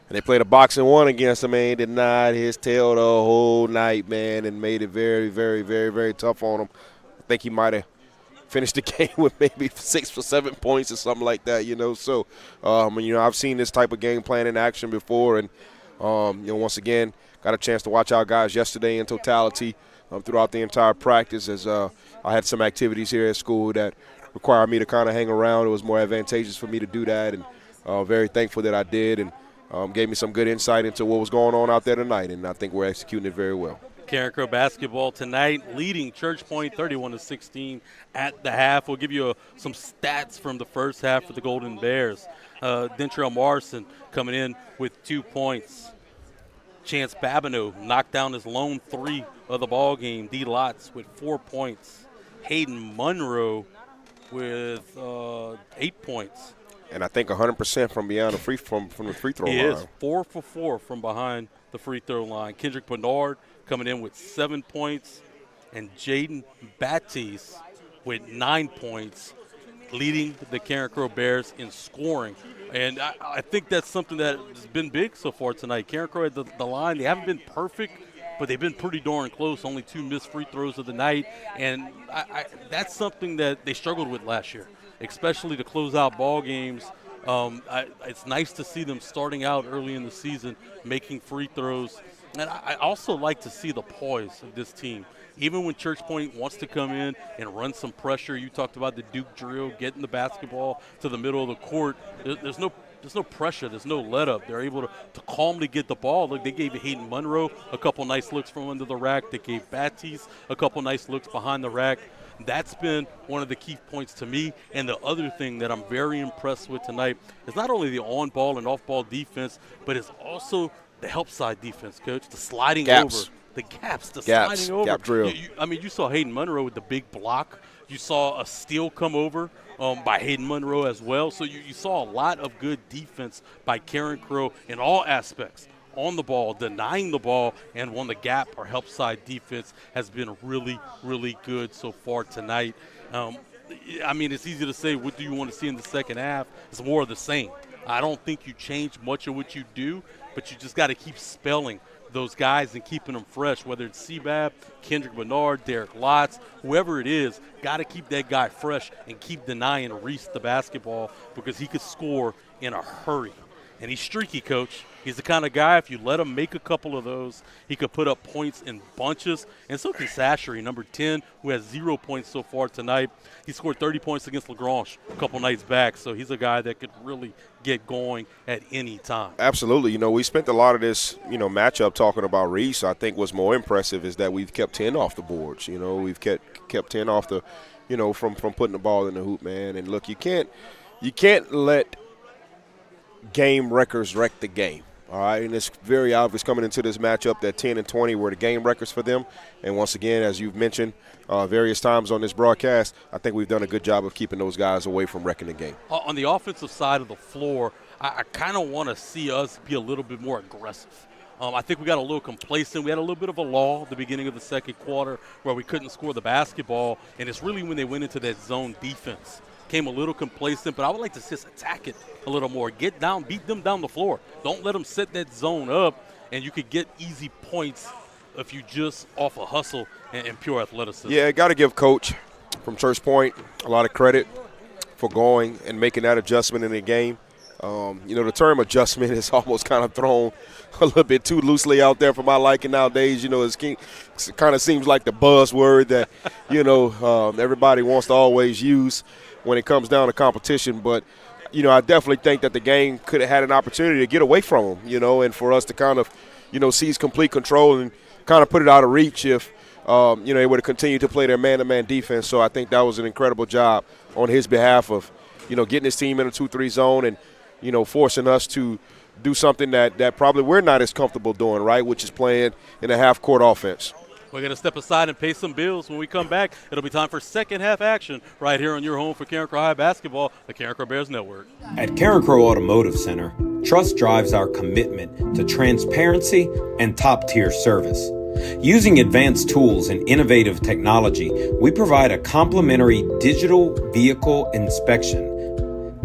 And they played a boxing one against him, man. He denied his tail the whole night, man, and made it very, very, very, very tough on him. I think he might have finished the game with maybe 6 or 7 points or something like that, So, I've seen this type of game plan in action before. And, once again, got a chance to watch our guys yesterday in totality throughout the entire practice as I had some activities here at school that required me to kind of hang around. It was more advantageous for me to do that, and very thankful that I did, and gave me some good insight into what was going on out there tonight, and I think we're executing it very well. Carencro basketball tonight, leading Church Point 31-16 at the half. We'll give you some stats from the first half for the Golden Bears. Dentrell Morrison coming in with 2 points. Chance Babineau knocked down his lone 3 of the ball game. D. Lotz with 4 points. Hayden Monroe with 8 points. And I think 100% from beyond the free throw line. He is 4 for 4 from behind the free throw line. Kendrick Bernard coming in with 7 points, and Jaden Batiste with 9 points, leading the Carencro Bears in scoring. And I think that's something that has been big so far tonight. Carencro at the line, they haven't been perfect, but they've been pretty darn close. Only 2 missed free throws of the night, and that's something that they struggled with last year, especially to close out ball games. It's nice to see them starting out early in the season, making free throws. And I also like to see the poise of this team. Even when Church Point wants to come in and run some pressure, you talked about the Duke drill, getting the basketball to the middle of the court. There's no pressure. There's no let-up. They're able to calmly get the ball. Look, they gave Hayden Monroe a couple nice looks from under the rack. They gave Batiste a couple nice looks behind the rack. That's been one of the key points to me. And the other thing that I'm very impressed with tonight is not only the on-ball and off-ball defense, but it's also the help side defense, Coach, the sliding Gaps. over. the gaps, the sliding over. Gap drill. You saw Hayden Monroe with the big block. You saw a steal come over by Hayden Monroe as well. So you saw a lot of good defense by Carencro in all aspects. On the ball, denying the ball, and on the gap or help side defense has been really, really good so far tonight. It's easy to say, what do you want to see in the second half? It's more of the same. I don't think you change much of what you do, but you just got to keep spelling those guys and keeping them fresh, whether it's Sebab, Kendrick Bernard, Derek Lotz, whoever it is, got to keep that guy fresh and keep denying Reese the basketball because he could score in a hurry. And he's streaky, Coach. He's the kind of guy, if you let him make a couple of those, he could put up points in bunches. And so can Sashery, number 10, who has 0 points so far tonight. He scored 30 points against Lagrange a couple nights back. So he's a guy that could really get going at any time. Absolutely. We spent a lot of this, matchup talking about Reese. I think what's more impressive is that we've kept 10 off the boards. We've kept 10 off the, from putting the ball in the hoop, man. And look, you can't let game records wreck the game. All right, and it's very obvious coming into this matchup that 10 and 20 were the game records for them. And once again, as you've mentioned various times on this broadcast, I think we've done a good job of keeping those guys away from wrecking the game. On the offensive side of the floor, I kind of want to see us be a little bit more aggressive. I think we got a little complacent. We had a little bit of a lull at the beginning of the second quarter where we couldn't score the basketball, and it's really when they went into that zone defense. Came a little complacent, but I would like to just attack it a little more. Get down, beat them down the floor. Don't let them set that zone up, and you could get easy points if you just off a hustle and pure athleticism. Yeah, got to give Coach from Church Point a lot of credit for going and making that adjustment in the game. The term adjustment is almost kind of thrown a little bit too loosely out there for my liking nowadays. It kind of seems like the buzzword that, everybody wants to always use when it comes down to competition. But, I definitely think that the game could have had an opportunity to get away from them, and for us to kind of, seize complete control and kind of put it out of reach if, they would have continued to play their man-to-man defense. So I think that was an incredible job on his behalf of, getting his team in a 2-3 zone and, forcing us to do something that probably we're not as comfortable doing, right, which is playing in a half-court offense. We're going to step aside and pay some bills. When we come back, it'll be time for second half action right here on your home for Carencro High Basketball, the Carencro Bears Network. At Carencro Automotive Center, trust drives our commitment to transparency and top-tier service. Using advanced tools and innovative technology, we provide a complimentary digital vehicle inspection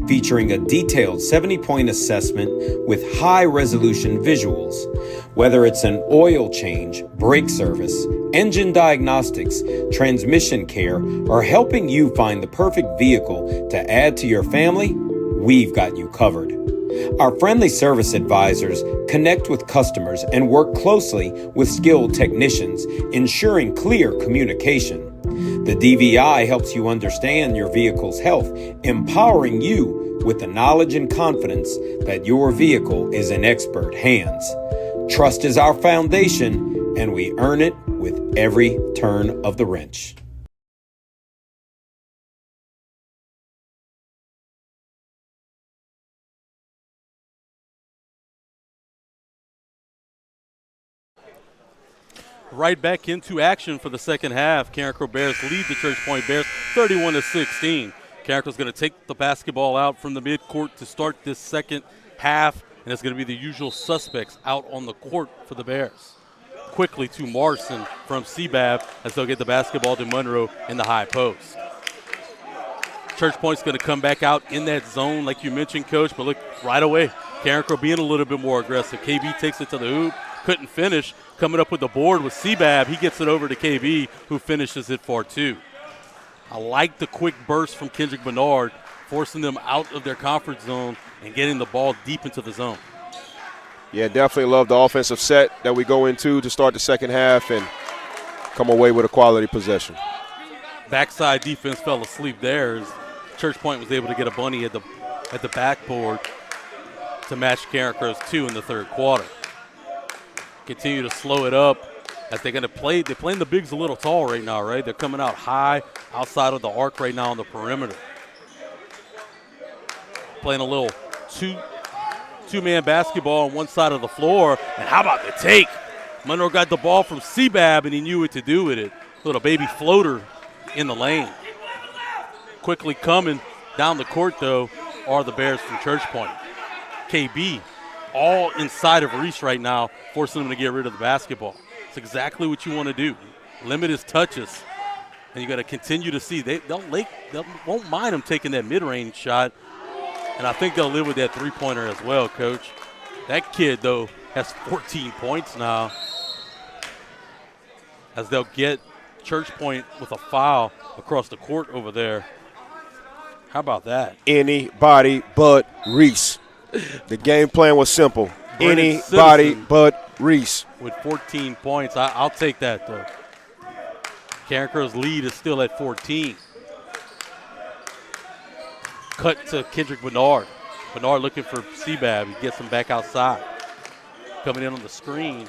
featuring a detailed 70-point assessment with high-resolution visuals. Whether it's an oil change, brake service, engine diagnostics, transmission care, or helping you find the perfect vehicle to add to your family, we've got you covered. Our friendly service advisors connect with customers and work closely with skilled technicians, ensuring clear communication. The DVI helps you understand your vehicle's health, empowering you with the knowledge and confidence that your vehicle is in expert hands. Trust is our foundation, and we earn it with every turn of the wrench. Right back into action for the second half. Carencro Bears lead the Church Point Bears 31-16. Carencro's going to take the basketball out from the midcourt to start this second half, and it's going to be the usual suspects out on the court for the Bears. Quickly to Marson from Sebab as they'll get the basketball to Monroe in the high post. Church Point's going to come back out in that zone like you mentioned, Coach, but look, right away, Carencro being a little bit more aggressive. KB takes it to the hoop, couldn't finish. Coming up with the board with Sebab, he gets it over to KB, who finishes it for two. I like the quick burst from Kendrick Bernard, forcing them out of their comfort zone and getting the ball deep into the zone. Yeah, definitely love the offensive set that we go into to start the second half and come away with a quality possession. Backside defense fell asleep there as Church Point was able to get a bunny at the backboard to match Carencro's two in the third quarter. Continue to slow it up as they're going to play. They're playing the bigs a little tall right now, right? They're coming out high outside of the arc right now on the perimeter. Playing a little two-man basketball on one side of the floor. And how about the take Monroe got the ball from Seabab, and he knew what to do with it. Little baby floater in the lane. Quickly coming down the court, though, are the Bears from Church Point. KB all inside of Reese right now, forcing him to get rid of the basketball. It's exactly what you want to do. Limit his touches. And you got to continue to see. They won't mind him taking that mid-range shot. And I think they'll live with that three-pointer as well, Coach. That kid, though, has 14 points now. As they'll get Church Point with a foul across the court over there. How about that? Anybody but Reese. The game plan was simple. Brennan Anybody Simpson but Reese. with 14 points. I'll take that, though. Carencro's lead is still at 14. Cut to Kendrick Bernard. Bernard looking for Seabab. He gets him back outside. Coming in on the screen,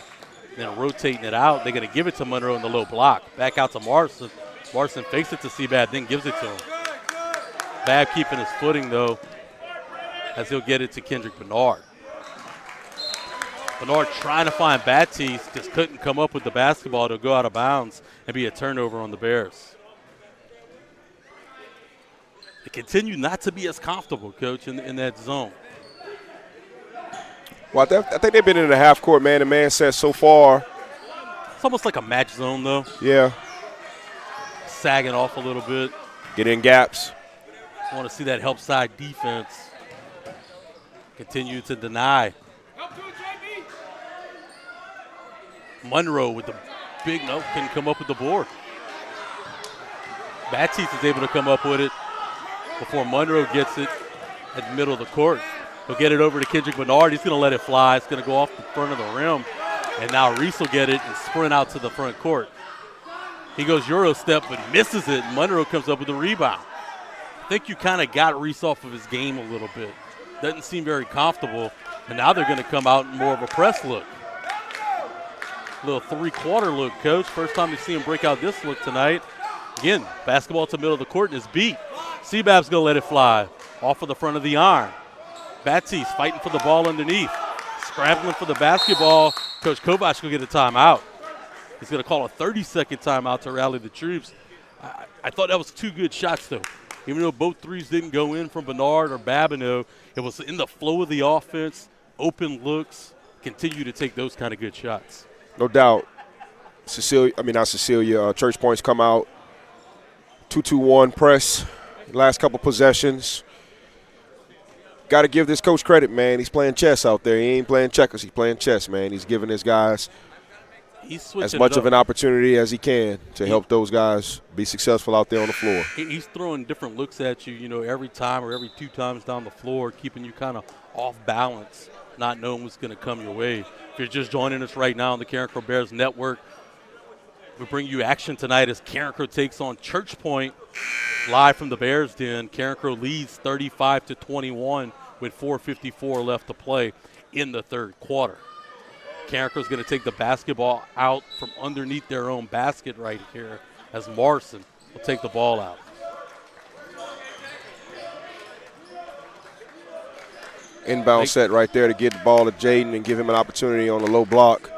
then rotating it out. They're going to give it to Monroe in the low block. Back out to Marson. Marson fakes it to Seabab, then gives it to him. Bab keeping his footing, though, as he'll get it to Kendrick Bernard. Bernard trying to find Batiste, just couldn't come up with the basketball to go out of bounds and be a turnover on the Bears. They continue not to be as comfortable, Coach, in that zone. Well, I think they've been in the half-court man-to-man set so far. It's almost like a match zone, though. Yeah. Sagging off a little bit. Get in gaps. Want to see that help side defense continue to deny. Monroe with the big note can come up with the board. Batiste is able to come up with it before Monroe gets it at the middle of the court. He'll get it over to Kendrick Bernard. He's going to let it fly. It's going to go off the front of the rim. And now Reese will get it and sprint out to the front court. He goes Euro step but misses it. Monroe comes up with the rebound. I think you kind of got Reese off of his game a little bit. Doesn't seem very comfortable. And now they're going to come out in more of a press look. Little three-quarter look, Coach. First time you see him break out this look tonight. Again, basketball to the middle of the court and it's beat. Seabab's going to let it fly off of the front of the iron. Batiste fighting for the ball underneath. Scrabbling for the basketball. Coach Kovac will get a timeout. He's going to call a 30-second timeout to rally the troops. I thought that was two good shots, though. Even though both threes didn't go in from Bernard or Babineau, it was in the flow of the offense, open looks, continue to take those kind of good shots. No doubt. Church Point's come out. 2-2-1 press. Last couple possessions. Got to give this coach credit, man. He's playing chess out there. He ain't playing checkers. He's playing chess, man. He's giving his guys as much of an opportunity as he can to help those guys be successful out there on the floor. He's throwing different looks at you, every time or every two times down the floor, keeping you kind of off balance, not knowing what's going to come your way. If you're just joining us right now on the Carencro Bears Network, we bring you action tonight as Carencro takes on Church Point live from the Bears Den. Carencro leads 35-21 with 4:54 left to play in the third quarter. Carencro's going to take the basketball out from underneath their own basket right here as Marson will take the ball out. Inbound set right there to get the ball to Jaden and give him an opportunity on the low block.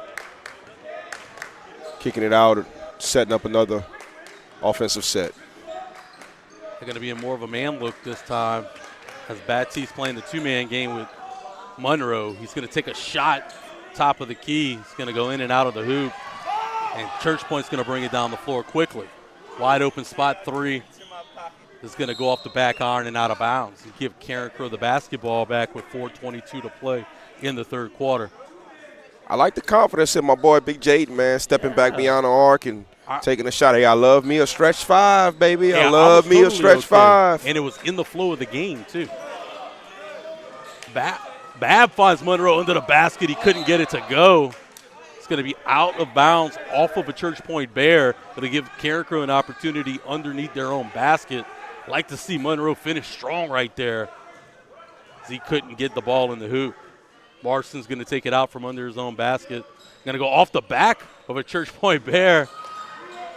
Kicking it out, setting up another offensive set. They're going to be in more of a man look this time as Batiste playing the two-man game with Monroe. He's going to take a shot, top of the key. He's going to go in and out of the hoop, and Church Point's going to bring it down the floor quickly. Wide open spot three is going to go off the back iron and out of bounds. You give Carencro the basketball back with 4:22 to play in the third quarter. I like the confidence in my boy Big Jaden, man, stepping back beyond the arc and taking a shot. Hey, I love me a stretch five, baby. I love me a stretch five. And it was in the flow of the game, too. Bab finds Monroe under the basket. He couldn't get it to go. It's going to be out of bounds off of a Church Point Bear. Going to give Carencro an opportunity underneath their own basket. Like to see Monroe finish strong right there as he couldn't get the ball in the hoop. Marston's going to take it out from under his own basket. Going to go off the back of a Church Point Bear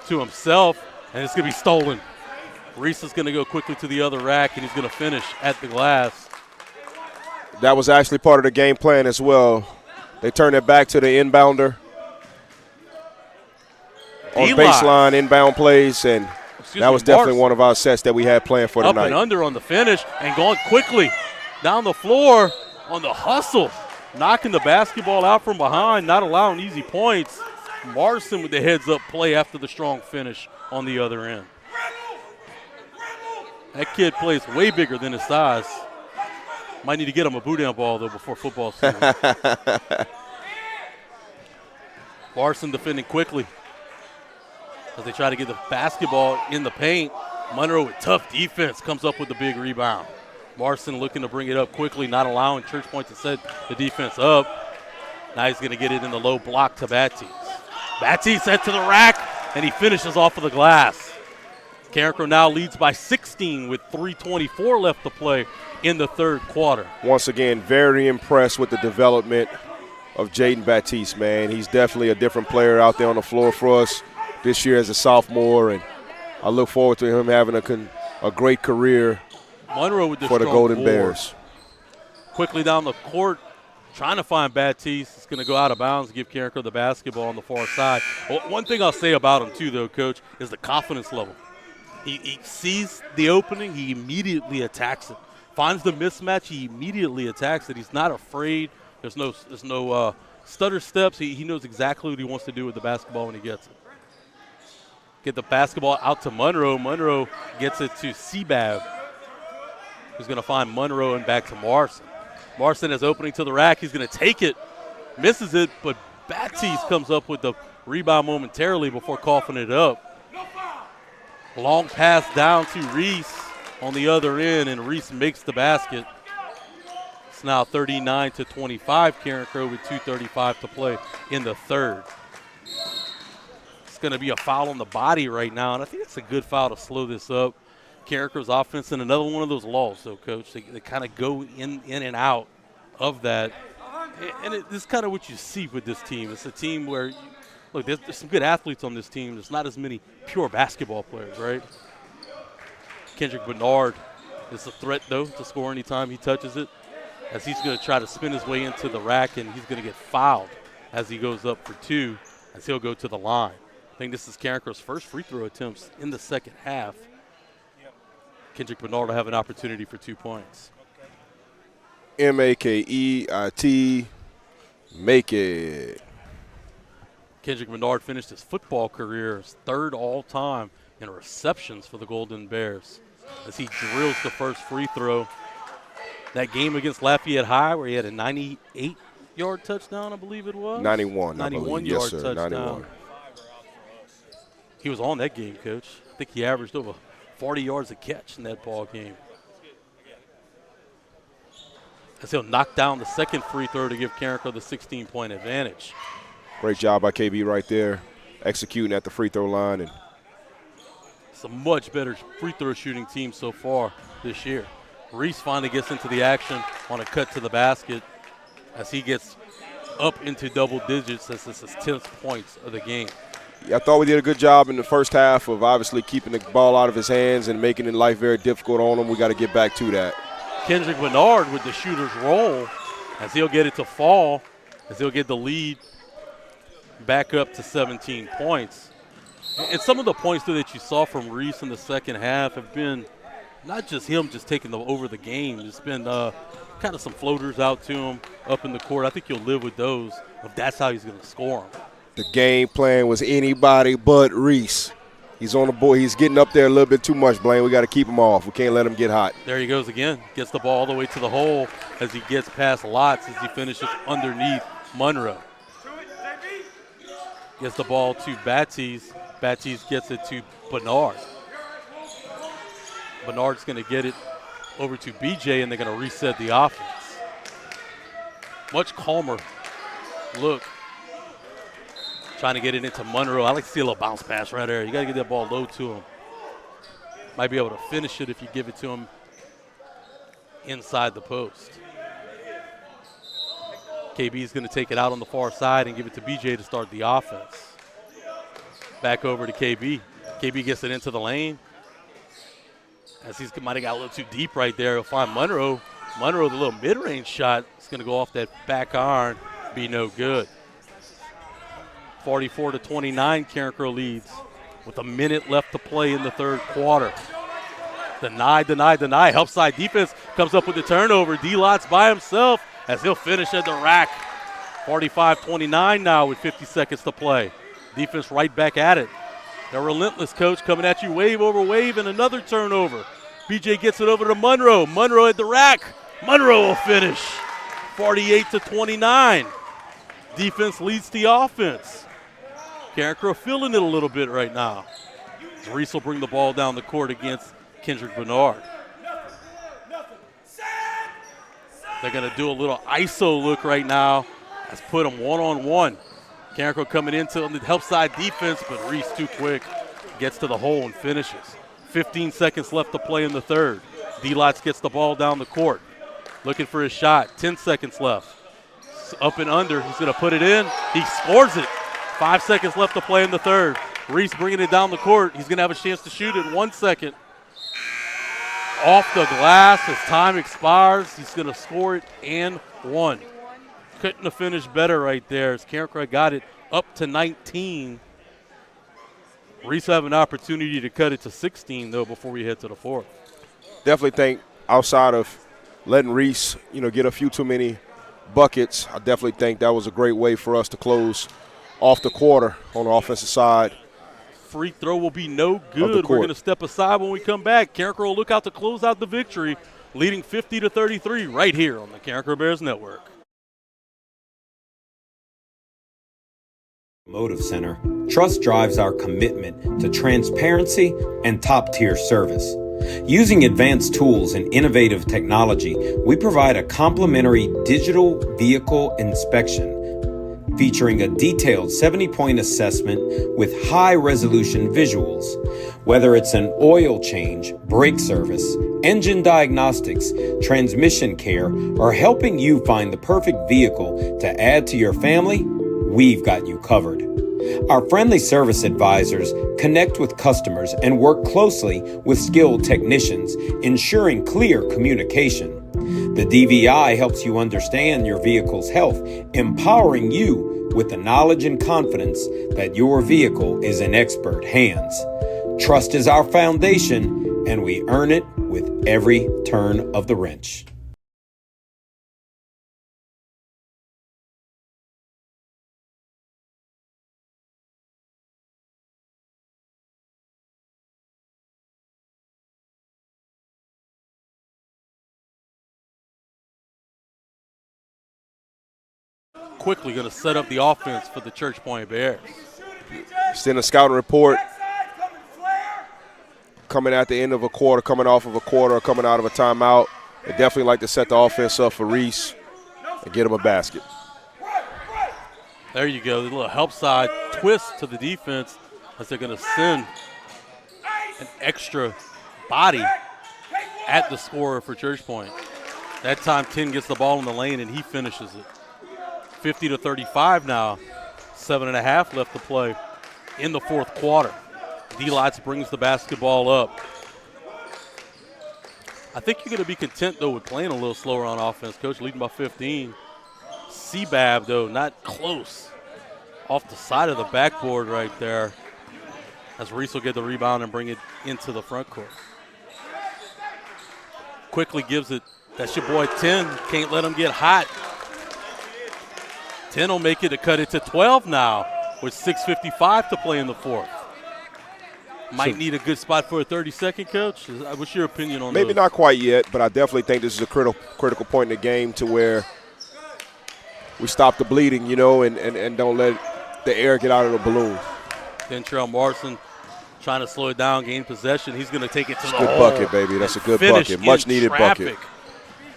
to himself, and it's going to be stolen. Reese is going to go quickly to the other rack, and he's going to finish at the glass. That was actually part of the game plan as well. They turned it back to the inbounder. on D-line. baseline inbound plays, and that was definitely one of our sets that we had planned for tonight. Up and under on the finish and going quickly down the floor on the hustle, knocking the basketball out from behind, not allowing easy points. Marson with the heads-up play after the strong finish on the other end. That kid plays way bigger than his size. Might need to get him a boot-down ball, though, before football season. Marson defending quickly as they try to get the basketball in the paint. Monroe with tough defense comes up with the big rebound. Marson looking to bring it up quickly, not allowing Church Point to set the defense up. Now he's going to get it in the low block to Baptiste. Baptiste set to the rack, and he finishes off of the glass. Carencro now leads by 16 with 3:24 left to play in the third quarter. Once again, very impressed with the development of Jaden Baptiste, man. He's definitely a different player out there on the floor for us this year as a sophomore, and I look forward to him having a great career Monroe with the for the Golden board. Bears. Quickly down the court, trying to find Baptiste. It's going to go out of bounds and give Carencro the basketball on the far side. Well, one thing I'll say about him, too, though, Coach, is the confidence level. He sees the opening, he immediately attacks it. Finds the mismatch, he immediately attacks it. He's not afraid. There's no stutter steps. He knows exactly what he wants to do with the basketball when he gets it. Get the basketball out to Monroe. Monroe gets it to Seabab, who's going to find Monroe and back to Marson. Marson is opening to the rack. He's going to take it, misses it, but Baptiste comes up with the rebound momentarily before coughing it up. Long pass down to Reese on the other end, and Reese makes the basket. It's now 39-25, Carencro with 2:35 to play in the third. It's going to be a foul on the body right now, and I think it's a good foul to slow this up. Carencro's offense in another one of those lulls, so, Coach. They kind of go in and out of that. And this is kind of what you see with this team. It's a team where, look, there's some good athletes on this team. There's not as many pure basketball players, right? Kendrick Bernard is a threat, though, to score anytime he touches it, as he's going to try to spin his way into the rack, and he's going to get fouled as he goes up for two, as he'll go to the line. I think this is Carencro's first free throw attempts in the second half. Kendrick Bernard will have an opportunity for 2 points. M-A-K-E-I-T, make it. Kendrick Bernard finished his football career as third all-time in receptions for the Golden Bears as he drills the first free throw. That game against Lafayette High where he had a 98-yard touchdown, I believe it was? 91-yard yes, touchdown. 91. He was on that game, Coach. I think he averaged over 40 yards a catch in that ball game. As he'll knock down the second free throw to give Carencro the 16-point advantage. Great job by KB right there, executing at the free throw line. And it's a much better free throw shooting team so far this year. Reese finally gets into the action on a cut to the basket as he gets up into double digits as this is 10th points of the game. I thought we did a good job in the first half of obviously keeping the ball out of his hands and making it life very difficult on him. We got to get back to that. Kendrick Bernard with the shooter's roll as he'll get it to fall, as he'll get the lead back up to 17 points. And some of the points that you saw from Reese in the second half have been not just him just taking over the game. It's been kind of some floaters out to him up in the court. I think you'll live with those if that's how he's going to score them. The game plan was anybody but Reese. He's on the board. He's getting up there a little bit too much, Blaine. We got to keep him off. We can't let him get hot. There he goes again. Gets the ball all the way to the hole as he gets past Lotz as he finishes underneath Monroe. Gets the ball to Baptiste. Baptiste gets it to Bernard. Bernard's going to get it over to BJ, and they're going to reset the offense. Much calmer look. Trying to get it into Monroe. I like to see a little bounce pass right there. You got to get that ball low to him. Might be able to finish it if you give it to him inside the post. KB is going to take it out on the far side and give it to BJ to start the offense. Back over to KB. KB gets it into the lane. As he might have got a little too deep right there, he'll find Monroe. Monroe, the little mid-range shot, is going to go off that back iron, be no good. 44-29, Carencro leads with a minute left to play in the third quarter. Deny. Help side defense comes up with the turnover. D-Lot's by himself as he'll finish at the rack. 45-29 now with 50 seconds to play. Defense right back at it. They're relentless, coach, coming at you wave over wave, and another turnover. BJ gets it over to Monroe. Monroe at the rack. Monroe will finish. 48-29. Defense leads the offense. Carencro feeling it a little bit right now. Reese will bring the ball down the court against Kendrick Bernard. They're going to do a little ISO look right now. Let's put them one-on-one. Carencro coming into the help side defense, but Reese too quick. Gets to the hole and finishes. 15 seconds left to play in the third. D-Lots gets the ball down the court. Looking for his shot. 10 seconds left. Up and under. He's going to put it in. He scores it. 5 seconds left to play in the third. Reese bringing it down the court. He's going to have a chance to shoot it in 1 second. Off the glass as time expires. He's going to score it and one. Couldn't have finished better right there as Carencro got it up to 19. Reese have an opportunity to cut it to 16, though, before we head to the fourth. Definitely think outside of letting Reese, get a few too many buckets, I definitely think that was a great way for us to close off the quarter on the offensive side. Free throw will be no good. We're going to step aside when we come back. Carencro will look out to close out the victory, leading 50-33 right here on the Carencro Bears Network. Automotive Center, trust drives our commitment to transparency and top-tier service. Using advanced tools and innovative technology, we provide a complimentary digital vehicle inspection featuring a detailed 70-point assessment with high-resolution visuals. Whether it's an oil change, brake service, engine diagnostics, transmission care, or helping you find the perfect vehicle to add to your family, we've got you covered. Our friendly service advisors connect with customers and work closely with skilled technicians, ensuring clear communication. The DVI helps you understand your vehicle's health, empowering you with the knowledge and confidence that your vehicle is in expert hands. Trust is our foundation, and we earn it with every turn of the wrench. Quickly going to set up the offense for the Church Point Bears. Send a scouting report. Coming at the end of a quarter, coming off of a quarter, or coming out of a timeout. They definitely like to set the offense up for Reese and get him a basket. There you go, the little help side twist to the defense as they're going to send an extra body at the scorer for Church Point. That time 10 gets the ball in the lane and he finishes it. 50-35 now. 7.5 left to play in the fourth quarter. D-Lots brings the basketball up. I think you're going to be content, though, with playing a little slower on offense. Coach leading by 15. Seabab, though, not close. Off the side of the backboard right there. As Reese will get the rebound and bring it into the front court. Quickly gives it. That's your boy 10. Can't let him get hot. 10 will make it to cut it to 12 now with 6:55 to play in the fourth. Might need a good spot for a 30-second, Coach. What's your opinion on Maybe those? not quite yet, but I definitely think this is a critical point in the game to where we stop the bleeding, and don't let the air get out of the balloon. Dentrell Morrison trying to slow it down, gain possession. He's going to take it to the good hole. Bucket, baby. That's a good bucket. Much-needed bucket.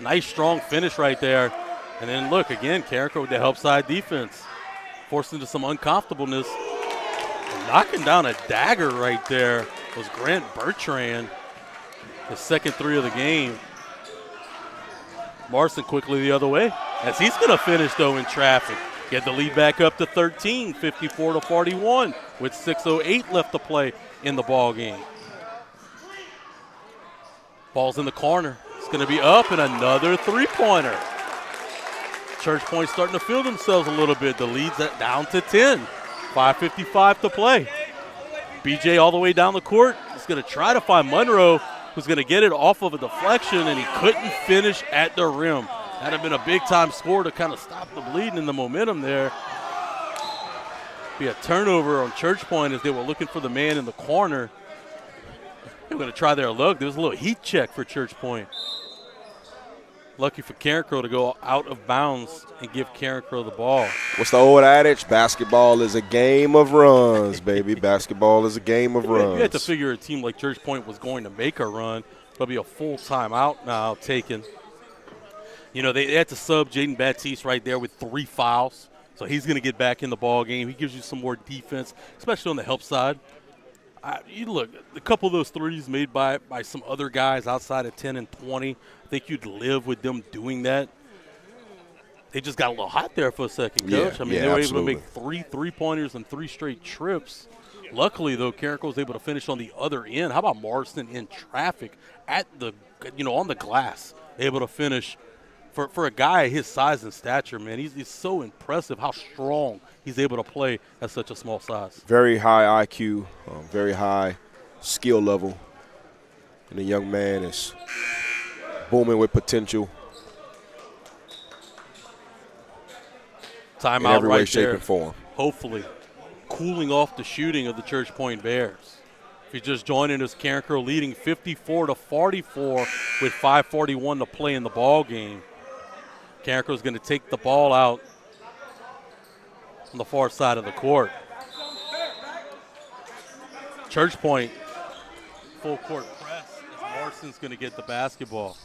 Nice, strong finish right there. And then, look, again, Carencro with the help side defense. Forced into some uncomfortableness. Knocking down a dagger right there was Grant Bertrand, his second three of the game. Morrison quickly the other way as he's going to finish, though, in traffic. Get the lead back up to 13, 54-41 with 6:08 left to play in the ball game. Ball's in the corner. It's going to be up and another three-pointer. Church Point starting to feel themselves a little bit. The lead's down to 10. 5:55 to play. BJ all the way down the court. He's going to try to find Monroe, who's going to get it off of a deflection, and he couldn't finish at the rim. That'd have been a big-time score to kind of stop the bleeding and the momentum there. Be a turnover on Church Point as they were looking for the man in the corner. They were going to try their luck. There was a little heat check for Church Point. Lucky for Carencro to go out of bounds and give Carencro the ball. What's the old adage? Basketball is a game of runs, baby. Basketball is a game of runs. You had to figure a team like Church Point was going to make a run. There'll be a full timeout now taken. You know, they had to sub Jaden Baptiste right there with 3 fouls. So he's going to get back in the ball game. He gives you some more defense, especially on the help side. You look, a couple of those threes made by some other guys outside of 10 and 20, I think you'd live with them doing that. They just got a little hot there for a second, Coach. Yeah, They were absolutely. able to make 3 3-pointers and 3 straight trips. Luckily, though, Carencro was able to finish on the other end. How about Marston in traffic at the, on the glass, able to finish. For a guy his size and stature, man, he's so impressive how strong he's able to play at such a small size. Very high IQ, very high skill level. And the young man is booming with potential. Timeout in every way, right shape, there. and form. Hopefully cooling off the shooting of the Church Point Bears. If you're just joining us, Carencro leading 54-44 with 5:41 to play in the ball game. Carencro's going to take the ball out on the far side of the court. Church Point, full court press as Marston's going to get the basketball.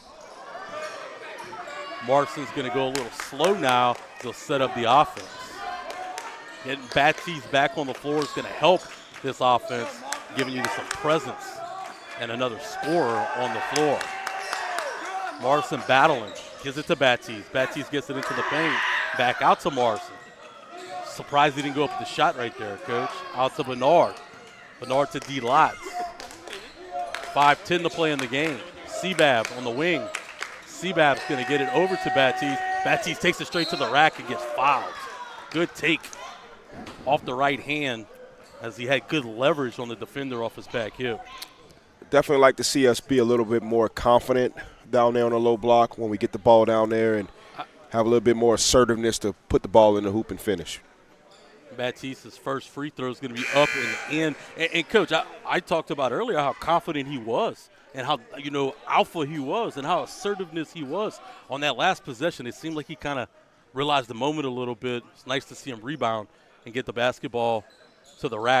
Marston's going to go a little slow now. They'll set up the offense. Getting Baptiste back on the floor is going to help this offense, giving you some presence and another scorer on the floor. Marston battling, gives it to Baptiste. Baptiste gets it into the paint, back out to Marston. Surprised he didn't go up with the shot right there, Coach. Out to Bernard. Bernard to D. Lotz. 5:10 to play in the game. Seabab on the wing. Seabab's going to get it over to Baptiste. Baptiste takes it straight to the rack and gets fouled. Good take off the right hand as he had good leverage on the defender off his back hip. Definitely like to see us be a little bit more confident down there on the low block when we get the ball down there and have a little bit more assertiveness to put the ball in the hoop and finish. Baptiste's first free throw is going to be up and in. And Coach, I talked about earlier how confident he was and how, alpha he was and how assertiveness he was on that last possession. It seemed like he kind of realized the moment a little bit. It's nice to see him rebound and get the basketball to the rack.